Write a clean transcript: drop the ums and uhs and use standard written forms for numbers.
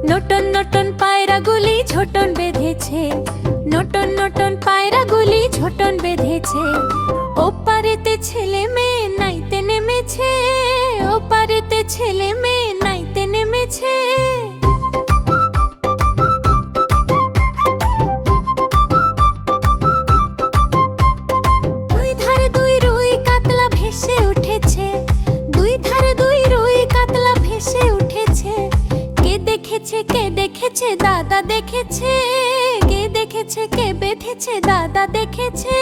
Norton Norton পায়রাগুলি Jhoton বেঁধেছে, Norton Norton পায়রাগুলি Jhoton বেঁধেছে। ওপারেতে ছেলে মেয়ে নাইতে নেমেছে, ওপারেতে ছেলে মেয়ে নাইতে নেমেছে। দুই ধারে দুই রুই কাতলা ভেসে উঠেছে, দুই ধারে দুই রুই কাতলা ভেসে উঠেছে। কে দেখেছে কে দেখেছে দাদা দেখেছে, কে দেখেছে কে বেঁধেছে দাদা দেখেছে।